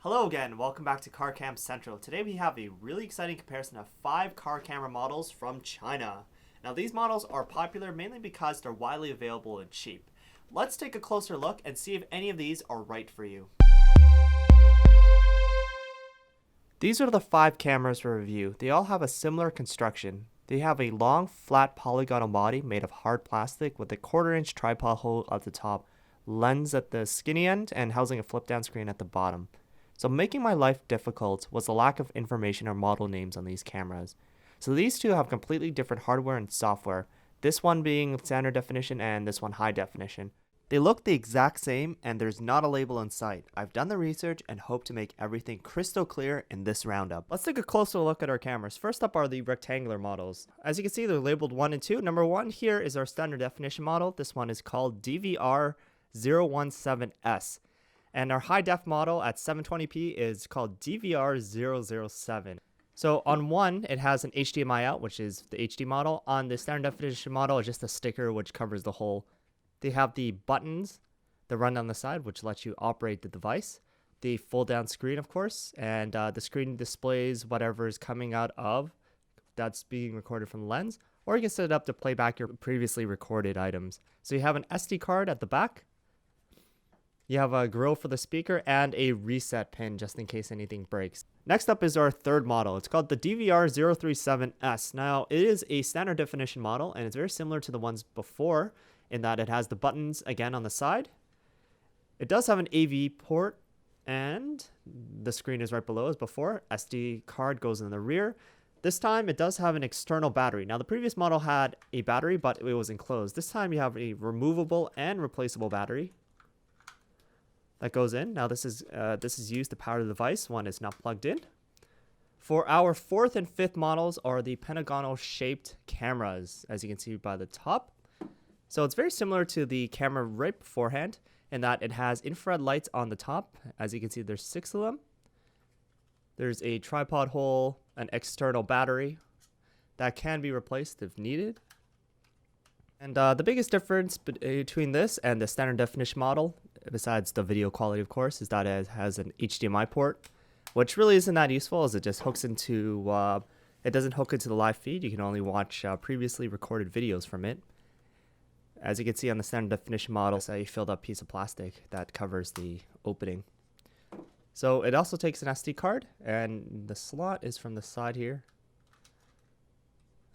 Hello again, welcome back to Car Cam Central. Today we have a really exciting comparison of 5 car camera models from China. Now these models are popular mainly because they're widely available and cheap. Let's take a closer look and see if any of these are right for you. These are the 5 cameras for review. They all have a similar construction. They have a long, flat polygonal body made of hard plastic with a 1/4-inch tripod hole at the top, lens at the skinny end, and housing a flip-down screen at the bottom. So making my life difficult was the lack of information or model names on these cameras. So these two have completely different hardware and software, this one being standard definition and this one high definition. They look the exact same and there's not a label in sight. I've done the research and hope to make everything crystal clear in this roundup. Let's take a closer look at our cameras. First up are the rectangular models. As you can see, they're labeled 1 and 2. Number 1 here is our standard definition model. This one is called DVR-017S. And our high def model at 720p is called DVR-007. So on one, it has an HDMI out, which is the HD model. On the standard definition model, it's just a sticker which covers the whole. They have the buttons that run on the side, which lets you operate the device. The fold down screen, of course, and the screen displays whatever is coming out of that's being recorded from the lens. Or you can set it up to play back your previously recorded items. So you have an SD card at the back. You have a grill for the speaker and a reset pin just in case anything breaks. Next up is our third model. It's called the DVR-037S. Now, it is a standard definition model and it's very similar to the ones before in that it has the buttons again on the side. It does have an AV port and the screen is right below as before. SD card goes in the rear. This time it does have an external battery. Now the previous model had a battery but it was enclosed. This time you have a removable and replaceable battery that goes in. Now this is used to power the device when it's not plugged in. For our 4th and 5th models are the Pentagonal shaped cameras, as you can see by the top. So it's very similar to the camera right beforehand in that it has infrared lights on the top. As you can see, there's 6 of them. There's a tripod hole, an external battery that can be replaced if needed. And the biggest difference between this and the standard definition model, besides the video quality of course, is that it has an HDMI port, which really isn't that useful as it just hooks into, it doesn't hook into the live feed. You can only watch previously recorded videos from it. As you can see on the standard definition model, it's a filled up piece of plastic that covers the opening. So it also takes an SD card and the slot is from the side here.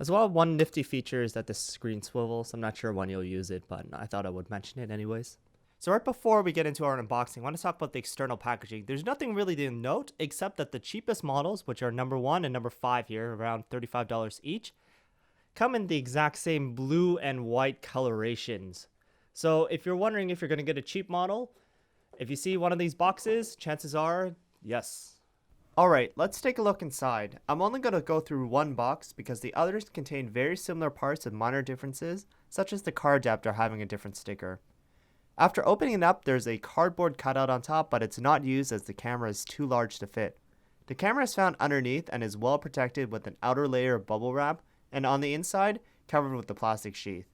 As well, one nifty feature is that the screen swivels. I'm not sure when you'll use it, but I thought I would mention it anyways. So right before we get into our unboxing, I want to talk about the external packaging. There's nothing really to note except that the cheapest models, which are number 1 and number 5 here, around $35 each, come in the exact same blue and white colorations. So if you're wondering if you're going to get a cheap model, if you see one of these boxes, chances are, yes. Alright, let's take a look inside. I'm only going to go through one box because the others contain very similar parts with minor differences, such as the car adapter having a different sticker. After opening it up, there's a cardboard cutout on top, but it's not used as the camera is too large to fit. The camera is found underneath and is well protected with an outer layer of bubble wrap, and on the inside, covered with the plastic sheath.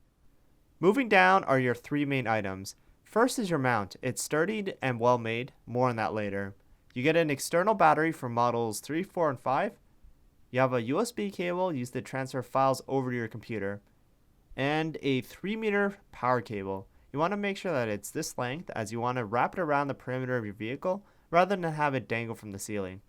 Moving down are your 3 main items. First is your mount. It's sturdy and well made, more on that later. You get an external battery for models 3, 4, and 5. You have a USB cable used to transfer files over to your computer. And a 3-meter power cable. You want to make sure that it's this length as you want to wrap it around the perimeter of your vehicle rather than have it dangle from the ceiling.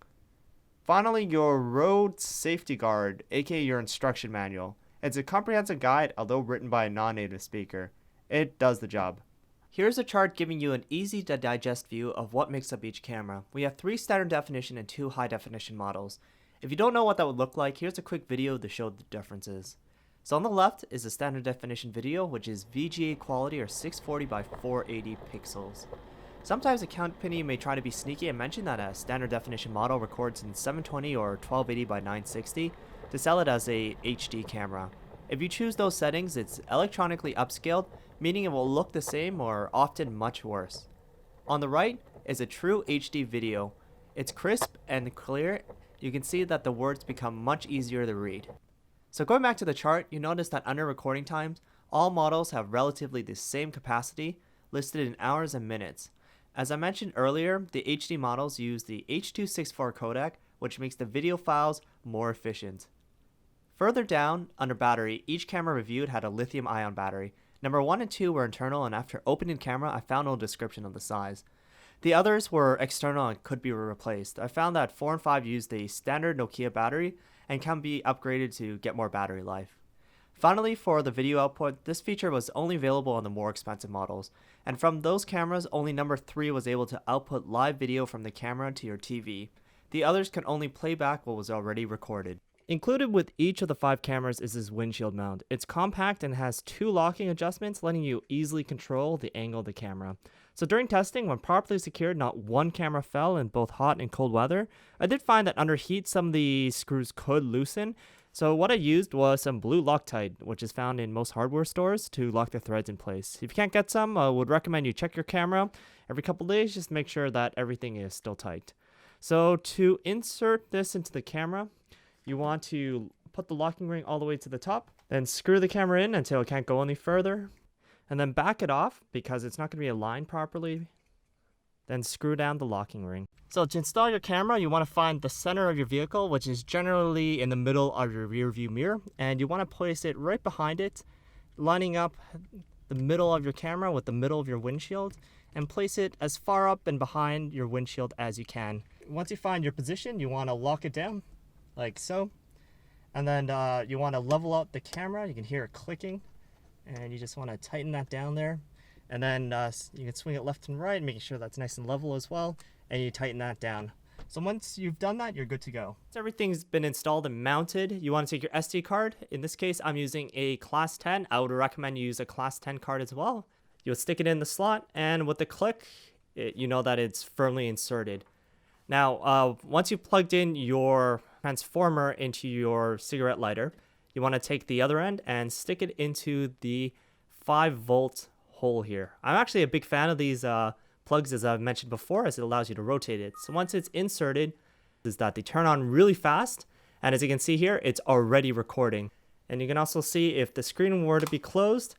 Finally, your road safety guard, aka your instruction manual. It's a comprehensive guide, although written by a non-native speaker. It does the job. Here's a chart giving you an easy to digest view of what makes up each camera. We have 3 standard definition and 2 high definition models. If you don't know what that would look like, here's a quick video to show the differences. So on the left is a standard definition video, which is VGA quality or 640 by 480 pixels. Sometimes a company may try to be sneaky and mention that a standard definition model records in 720 or 1280 by 960 to sell it as a HD camera. If you choose those settings, it's electronically upscaled, meaning it will look the same or often much worse. On the right is a true HD video. It's crisp and clear. You can see that the words become much easier to read. So going back to the chart, you notice that under recording times, all models have relatively the same capacity, listed in hours and minutes. As I mentioned earlier, the HD models use the H.264 codec, which makes the video files more efficient. Further down, under battery, each camera reviewed had a lithium-ion battery. Number 1 and 2 were internal, and after opening the camera, I found no description of the size. The others were external and could be replaced. I found that 4 and 5 used the standard Nokia battery and can be upgraded to get more battery life. Finally, for the video output, this feature was only available on the more expensive models, and from those cameras, only number 3 was able to output live video from the camera to your TV. The others can only play back what was already recorded. Included with each of the 5 cameras is this windshield mount. It's compact and has 2 locking adjustments, letting you easily control the angle of the camera. So during testing, when properly secured, not one camera fell in both hot and cold weather. I did find that under heat, some of the screws could loosen. So what I used was some blue Loctite, which is found in most hardware stores, to lock the threads in place. If you can't get some, I would recommend you check your camera every couple days just to make sure that everything is still tight. So to insert this into the camera, you want to put the locking ring all the way to the top, then screw the camera in until it can't go any further, and then back it off because it's not going to be aligned properly. Then screw down the locking ring. So to install your camera, you want to find the center of your vehicle, which is generally in the middle of your rear view mirror, and you want to place it right behind it, lining up the middle of your camera with the middle of your windshield, and place it as far up and behind your windshield as you can. Once you find your position, you want to lock it down like so, and then you want to level out the camera. You can hear it clicking, and you just want to tighten that down there, and then you can swing it left and right, making sure that's nice and level as well, and you tighten that down. So once you've done that, you're good to go. So everything's been installed and mounted. You want to take your SD card. In this case, I'm using a Class 10. I would recommend you use a Class 10 card as well. You'll stick it in the slot, and with the click, you know that it's firmly inserted. Now, once you've plugged in your transformer into your cigarette lighter, you want to take the other end and stick it into the 5-volt hole here. I'm actually a big fan of these plugs, as I've mentioned before, as it allows you to rotate it. So once it's inserted, is that they turn on really fast, and as you can see here, it's already recording. And you can also see if the screen were to be closed,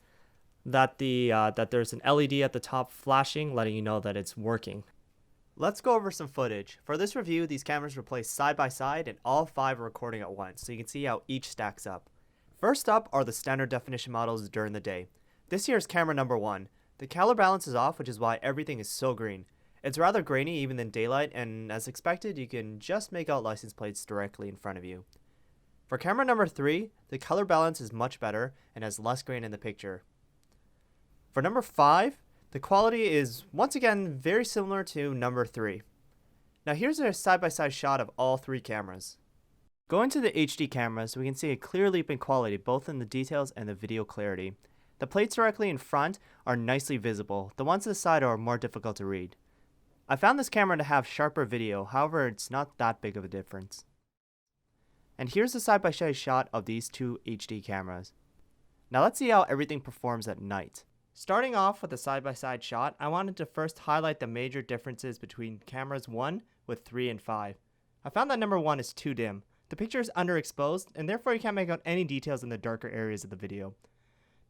that there's an LED at the top flashing, letting you know that it's working. Let's go over some footage. For this review, these cameras were placed side by side and all 5 are recording at once, so you can see how each stacks up. First up are the standard definition models during the day. This here is camera number 1. The color balance is off, which is why everything is so green. It's rather grainy even in daylight, and as expected, you can just make out license plates directly in front of you. For camera number 3, the color balance is much better and has less grain in the picture. For number 5, the quality is once again very similar to number 3. Now here's a side-by-side shot of all 3 cameras. Going to the HD cameras, we can see a clear leap in quality both in the details and the video clarity. The plates directly in front are nicely visible. The ones to the side are more difficult to read. I found this camera to have sharper video, however it's not that big of a difference. And here's the side-by-side shot of these 2 HD cameras. Now let's see how everything performs at night. Starting off with the side-by-side shot, I wanted to first highlight the major differences between cameras 1 with 3 and 5. I found that number 1 is too dim. The picture is underexposed, and therefore you can't make out any details in the darker areas of the video.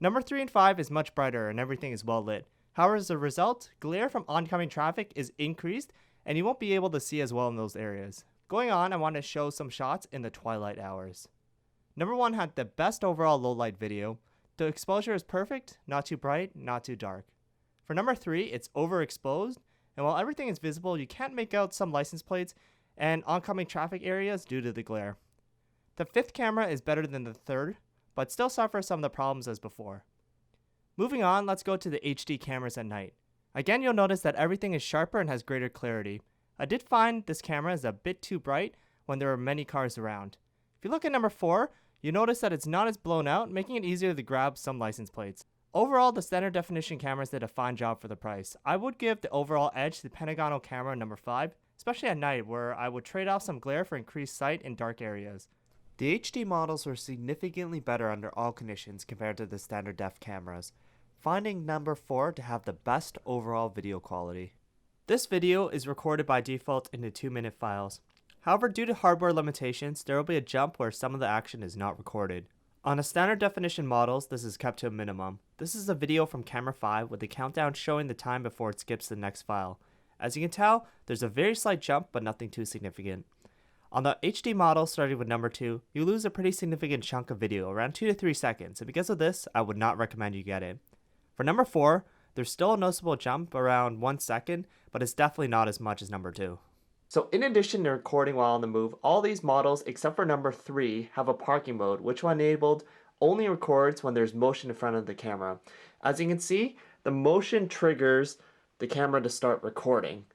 Number 3 and 5 is much brighter and everything is well lit. However, as a result, glare from oncoming traffic is increased and you won't be able to see as well in those areas. Going on, I want to show some shots in the twilight hours. Number 1 had the best overall low light video. The exposure is perfect, not too bright, not too dark. For number 3, it's overexposed, and while everything is visible, you can't make out some license plates and oncoming traffic areas due to the glare. The 5th camera is better than the 3rd, but still suffers some of the problems as before. Moving on, let's go to the HD cameras at night. Again, you'll notice that everything is sharper and has greater clarity. I did find this camera is a bit too bright when there are many cars around. If you look at number 4, you notice that it's not as blown out, making it easier to grab some license plates. Overall, the standard definition cameras did a fine job for the price. I would give the overall edge to the Pentagonal camera number 5, especially at night, where I would trade off some glare for increased sight in dark areas. The HD models were significantly better under all conditions compared to the standard def cameras, finding number 4 to have the best overall video quality. This video is recorded by default into 2-minute files. However, due to hardware limitations, there will be a jump where some of the action is not recorded. On the standard definition models, this is kept to a minimum. This is a video from camera 5 with the countdown showing the time before it skips to the next file. As you can tell, there's a very slight jump, but nothing too significant. On the HD model, starting with number 2, you lose a pretty significant chunk of video, around 2 to 3 seconds, and because of this, I would not recommend you get it. For number 4, there's still a noticeable jump around 1 second, but it's definitely not as much as number 2. So in addition to recording while on the move, all these models, except for number 3, have a parking mode, which when enabled, only records when there's motion in front of the camera. As you can see, the motion triggers the camera to start recording.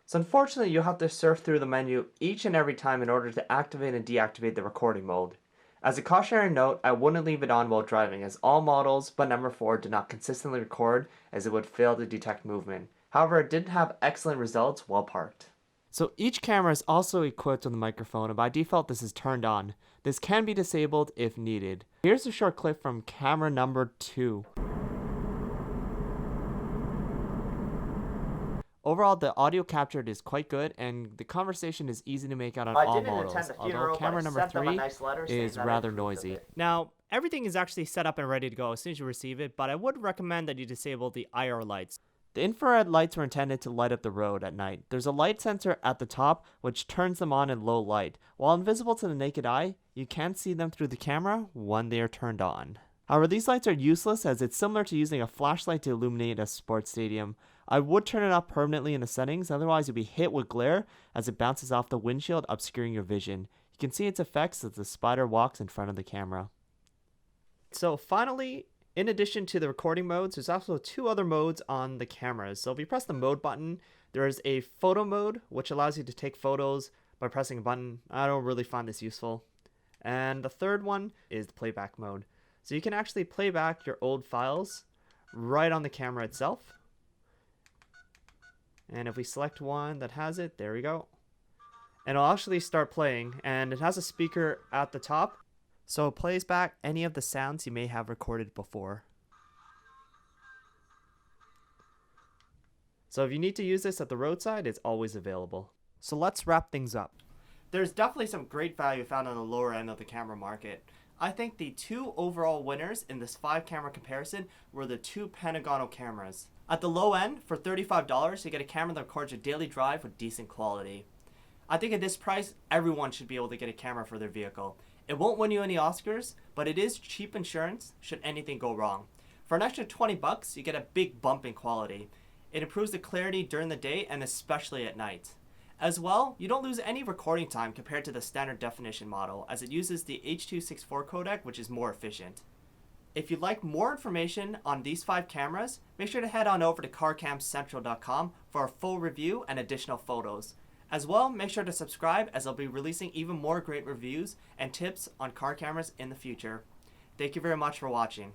So unfortunately, you'll have to surf through the menu each and every time in order to activate and deactivate the recording mode. As a cautionary note, I wouldn't leave it on while driving, as all models but number 4 did not consistently record, as it would fail to detect movement. However, it did have excellent results while parked. So each camera is also equipped with a microphone, and by default this is turned on. This can be disabled if needed. Here's a short clip from camera number 2. Overall, the audio captured is quite good, and the conversation is easy to make out on all models, although camera number 3 is rather noisy. Now, everything is actually set up and ready to go as soon as you receive it, but I would recommend that you disable the IR lights. The infrared lights were intended to light up the road at night. There's a light sensor at the top, which turns them on in low light. While invisible to the naked eye, you can see them through the camera when they are turned on. However, these lights are useless as it's similar to using a flashlight to illuminate a sports stadium. I would turn it off permanently in the settings, otherwise you'll be hit with glare as it bounces off the windshield, obscuring your vision. You can see its effects as the spider walks in front of the camera. So finally, in addition to the recording modes, there's also 2 other modes on the cameras. So if you press the mode button, there is a photo mode, which allows you to take photos by pressing a button. I don't really find this useful. And the third one is the playback mode. So you can actually play back your old files right on the camera itself. And if we select one that has it, there we go. And it'll actually start playing, and it has a speaker at the top, so it plays back any of the sounds you may have recorded before. So if you need to use this at the roadside, it's always available. So let's wrap things up. There's definitely some great value found on the lower end of the camera market. I think the 2 overall winners in this 5-camera comparison were the 2 Pentagonal cameras. At the low end, for $35, you get a camera that records your daily drive with decent quality. I think at this price, everyone should be able to get a camera for their vehicle. It won't win you any Oscars, but it is cheap insurance should anything go wrong. For an extra $20, you get a big bump in quality. It improves the clarity during the day and especially at night. As well, you don't lose any recording time compared to the standard definition model, as it uses the H.264 codec, which is more efficient. If you'd like more information on these 5 cameras, make sure to head on over to carcamcentral.com for a full review and additional photos. As well, make sure to subscribe, as I'll be releasing even more great reviews and tips on car cameras in the future. Thank you very much for watching.